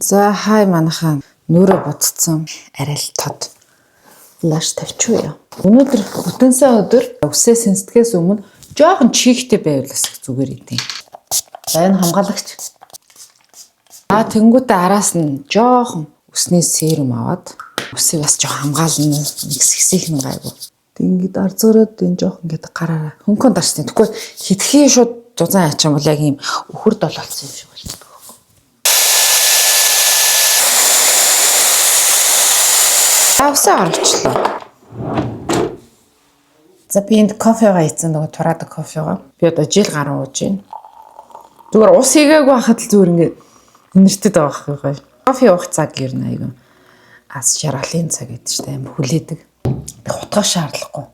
За хай манайхаа нүрэ буцсан арай л тод. Лаш тавьчихъя. Өнөөдөр бүтэнсэн өдөр үсээ сэнсдгээс өмнө жоохон чихтэй байвлаас их зүгээр идэв. За энэ хамгаалагч. Тэнгүүтээ араас нь жоохон үсний серум аваад үсийг бас жоохон хамгаална. Хэсэг нь гайгүй. Тэг ингээд арзуураад энэ жоохон ингээд гараараа хөнгөн дарсны. Тэгвэл хитгэхийн шууд зузаан ачаан бол яг ийм өхөр дол болсон юм шиг болчихдог. Авсаа гаргачлаа. За би энд кофегаа ийцэн нөгөө тураадаг кофегаа. Би одоо жил гарan ууж байна. Зүгээр ус хийгээгүй хахад л зүгээр ингээд нэртэд байгаа байхгүй. Кофе уух цаг гэр нэг ас шаргалын цаг гэдэг чинь амар хүлээдэг. Хутгах шаардлагагүй.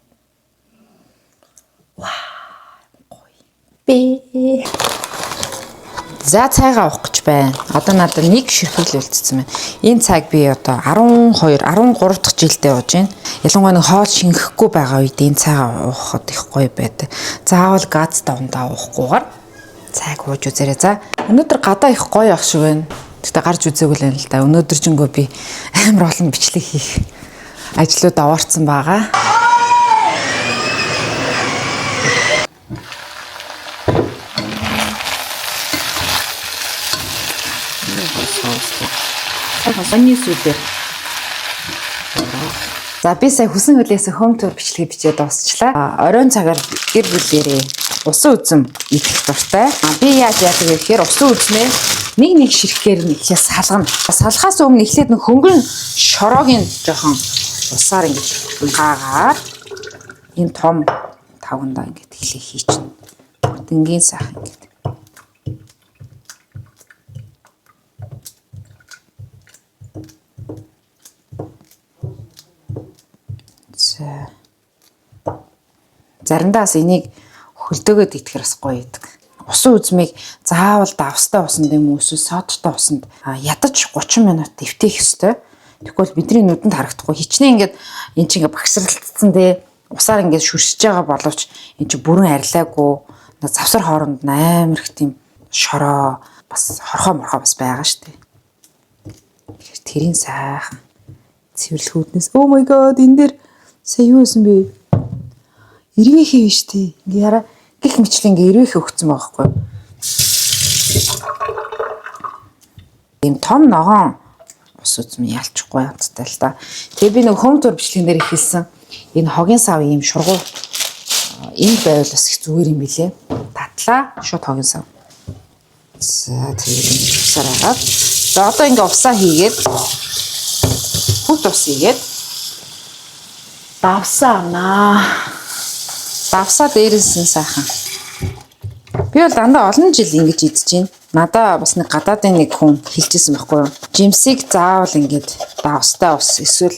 Гоё. Би за цайгаа уух гэж байна. Одоо надад нэг ширхэг л үлдсэн байна. Энэ цаг би одоо 13 дахь жилдээ ууж байна. Ялангуяа нэг хоол шингэхгүй байгаа үед энэ цайгаа уухад их гоё байдаг. Заавал газ давндаа уухгүйгээр цайг ууж үзээрэй. За өнөөдөр гадаа их гоё ах шиг байна. Тэгтээ гарч үзээгүй л юм л да. Өнөөдөр жингөө би амар олон бичлэг хийх ажлууд аваарсан байгаа. За би сая хүсэн хөлөөс home tour бичлэгийг бичээд дуусчлаа. Оройн цагаар гэр бүлээрээ усан үзэм идэх дуртай. Би яаж яадаг вэ гэхээр усан үзмээ нэг ширхгээр нь ихээс салгана. Салхаас өмнө эхлээд нэг хөнгөн шороогийн жоохон усаар ингэж гаагаар энэ том тавгандаа ингэж хэлээ хийчихнэ. Дэнгийн сайхан ингэж. Заримдаас энийг хөлдөөгөөд итгэхэр бас гоё идэг. Усан үзмийг заавал давстай усанд юм уу эсвэл содтой усанд ядаж 30 минут дэвтэх ёстой. Тэгвэл бидний нүдэнд харагдахгүй. Хичнээн ингээд эн чинь ингээд багсралтцсан дээ. Усаар ингээд шүршиж байгаа боловч эн чинь бүрэн арилаагүй. Завсар хооронд амар их тийм шороо бас хорхоо морхоо бас байгаа шүү дээ. Тэрийн сайхан цэвэрлэхүүднээс oh my god энэ дээр сая юу байсан бэ? Ирвэхээ биш тий. Ингээ хараа гих мэтлэн ингээ ирвэхээ өгцөн байгаа хгүй. Энэ том ногоон ус үзм ялчихгүй амттай л та. Тэгээ би нэг home tour бичлэгэн дээр ихэлсэн. Энэ хогийн сав ийм шургуу энэ байвал бас их зүгээр юм билэ. Татлаа шууд хогийн сав. За тэгээ усаар агаад. За одоо ингээ усаа хийгээд хут ус хийгээд давсаа авнаа. Давсаа дээрээс нь сайхан. Би бол дандаа олон жил ингэж идэж байна. Надаа бас нэг гадаадын нэг хүн хэлжсэн байхгүй юу? Жимсийг заавал ингэж давстай ус эсвэл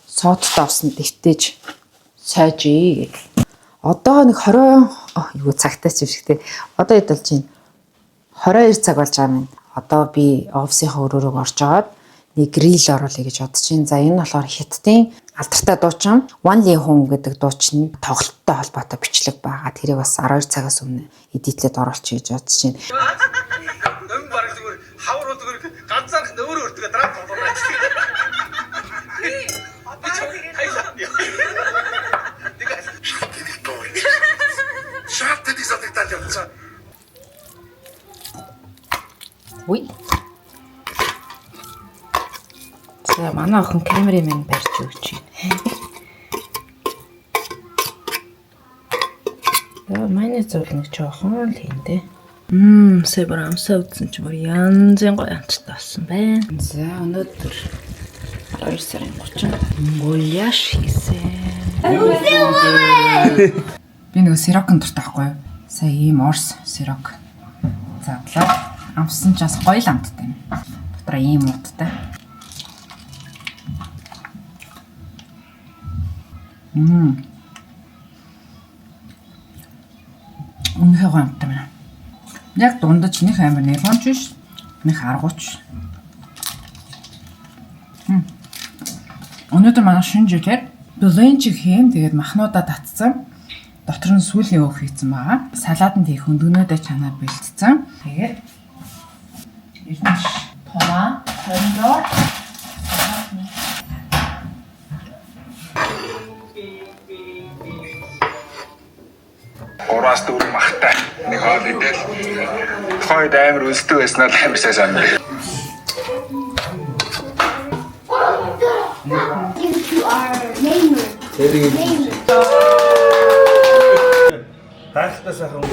содтой усанд дэвтээж сойжээ гэх. Одоо нэг 20 юу цагтай ч юм шиг те. Одоо идэлж байна. 22 цаг болж байгаа юм. Одоо би офисынхаа өрөөрөг орж аваад нэг грил оруулъя гэж бодож байна. За энэ болохоор хятадын алдартай дуучин One Lee Hung гэдэг дуучин тоглолттой холбоотой бичлэг байгаа. Тэрийг бас 12 цагаас өмнө эдитлээд оруулчих гэж бодож байна. Ном бараг зүгээр хавар зүгээр ганцаарх нөөрөө өртгөө дараа тоглоно. Шат гэдэг зүйл тал явцсан. Уй. За манай охин камерамен барьж өгч байна. Манай зүйл нэг жоохон л хийндэ. Сэбэр амсаа үзсэн ч бүр янзын гоё амттай болсон байна. За өнөөдөр 12 сарын 30 Монголиаш хийсэн. Би нэг сирокын дуртай байхгүй юу? Сая ийм орс сирок. Задлаа. Амссан ч бас гоё л амттай юм. Дотроо ийм муудтай. Үнэхээр гоё амттай байна. Яг дундаж нэг амар нэлгонч биш. Нэг аргууч. Өнөөдөр манай шинэ жилээр блэнч хийм тэгээд махнуудаа татсан. Дотор нь сүүлийн өөх хийсэн байгаа. Салаатанд хийх өндгөнөөдөө чанаар бэлдсэн. Тэгээд эрдэнэш томаа 20 Ураас дүүр махтай нэг хоол идэл хойд амар үлддэг байснаа амар сайн санаа. You are neighbor. Хайртай сайхан.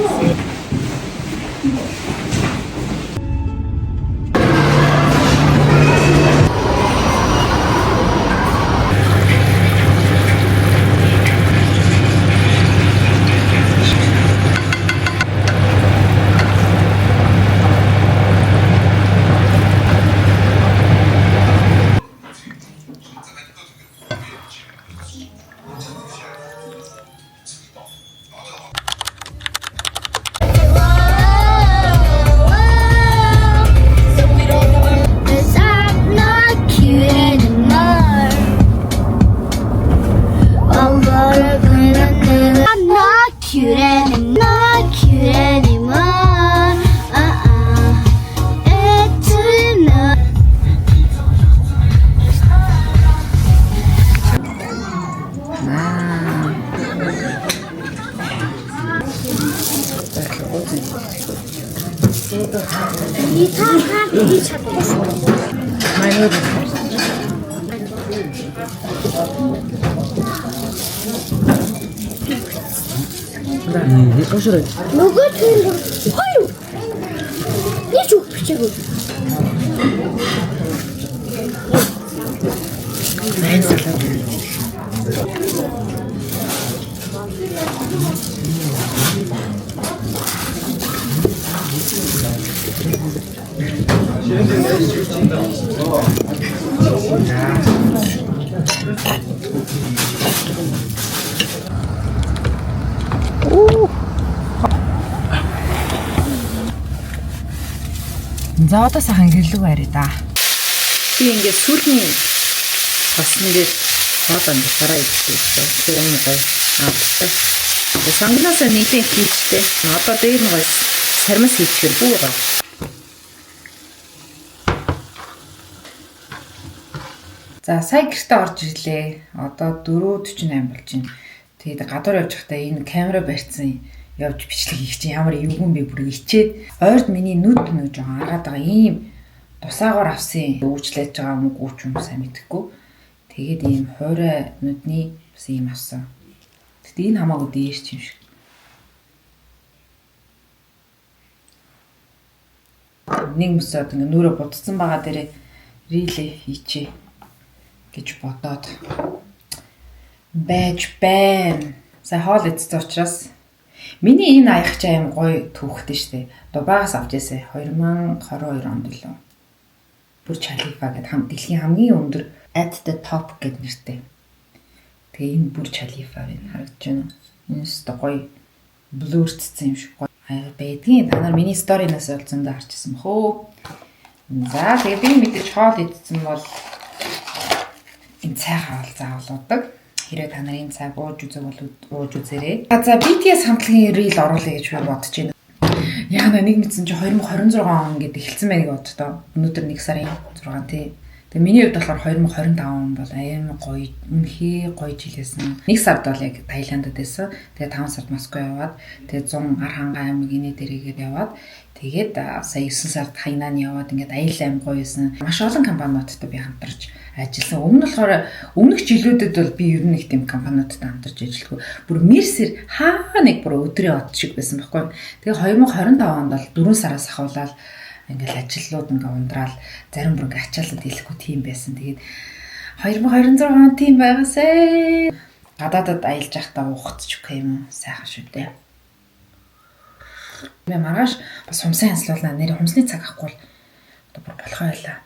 Cause I'm not cute anymore. I'm not cute anymore. Not cute anymore. It's enough. Нөгөө тийм хоёр. Яаж үхчихэв? За одоо сайхан гэрлэг байраа да. Би ингээд сүүлийн бас ингээд одоо ингээд гараа идчихсэн. Тэр юм гоё аавтай. Санглаасаа нийлээ хийчихтэй. Одоо дээр нь гоё сармас хийчихэр бүү гоё. За сая гэртээ орж ирлээ. Одоо 4:48 болж байна. Тэгээд гадуур явж байхдаа энэ камера барьсан явж бичлэг хийх чинь ямар эвгүй бэ бүр ичээд ойрд миний нүд нэг жоохон араад байгаа ийм тусаагаар авсан өвчлээж байгаа юм уу ч юм сайн мэдэхгүй. Тэгээд ийм хуурай нүдний бас ийм авсан. Тэгтээ энэ хамаагүй дээш юм шиг. Нэг мөсөд ингээ нүрэ будцсан байгаа дээрээ рилээ хийчээ гэж бодоод байж байна. За хоол идсэн учраас миний энэ аях ч аим гоё түүхтэй штэ. Дубайгаас авч ясэ 2022 онд лөө. Бүр Халифа гэдэг дэлхийн хамгийн өндөр at the top гэдэг нэртэй. Тэгээ энэ бүр Халифа байна. Харагдаж байна уу? Энэ ч гоё блурцсан юм шиг гоё аяа байдгийн. Та нар миний сторинаас олзондоо харчихсан бахөө. За тэгээ би мэдээж хоол идсэн бол энэ цайгаа бол заавалдаг. Хэрэг та нарын цай ууж үзэг бол ууж үзээрэй. За BTS хамтлагийн reel оруулъя гэж би бодож байна. Яна нэг мэдсэн чи 2026 он гэдэг эхэлсэн байг боддоо. Өнөөдөр 1 сарын 6 тий. Тэгээ миний хувьд болохоор 2025 он бол аян гоё үнхий гоё жилээсэн. 1 сард бол яг Таиландд байсан. Тэгээ 5 сард Москва яваад тэгээ 100 ар хангаа аймаг инээ дээрээгээд яваад тэгээд сая 9 сард Хайнан яваад ингээд аял аим гоё байсан. Маш олон компаниудтай би хамтарч ажилласан. Өмнөх жилүүдэд бол би ер нь их тийм компаниудтай хамтарч ажиллагүй. Бүр Мерсер хаа нэг бүр өдрийн од шиг байсан байхгүй. Тэгээ 2025 онд бол 4 сараас ахуулаад ингээл ажиллууд ингээ ундраал зарим бүр ингээ ачаалаад хэлэхгүй тийм байсан. Тэгээд 2026 он тийм байгаасай. Гадаадад аялж явахдаа уухчих юм сайхан шүү дээ. Би маргааш бас хумсан янзлуулна. Нэр хумсны цаг ахгүй бол одоо бүр болохоо байлаа.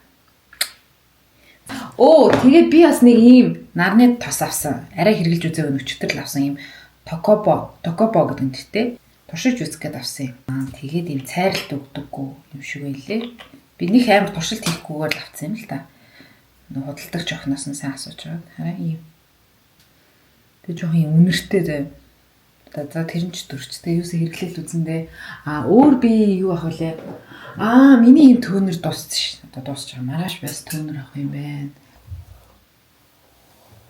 Оо тэгээ би бас нэг ийм нарны тос авсан. Арай хэрглэж үзээгүй өчтөр л авсан ийм токобо гэдэг нэртэй. Туршиж үзэх гээд авсан юм. Тэгээд ийм цайралт өгдөггүй юм шиг байлээ. Би нэг амар туршилт хийхгүйгээр л авсан юм л та. Нэг худалдагч охноос нь сайн асууж байгаа. Хараа ийм. Тэг жоохон үнэртэй зав. За тэр нь ч дөрчтэй юусе хэрэглээл үзэндээ. Өөр би юу авах вүлээ? Миний юм төнөр дууссан ш. Одоо дуусч байгаа. Маргааш бас төнөр авах юм байна.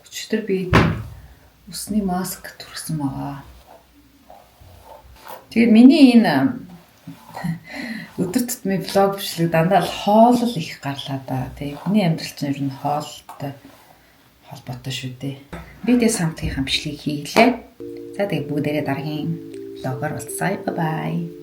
Өчигдөр би усны маск түргсэн байгаа. Тэгээд миний энэ өдөр тутмын влог бичлэг дандаа хоолол их гарлаа да. Тэгээд хүний амьдрал чинь ер нь хоолтой холбоотой шүү дээ. Би дэ самтгийнхаа бичлэгийг хийлээ. За тэгээд бүгдээрээ дараагийн влогоор уулзъя. Bye bye.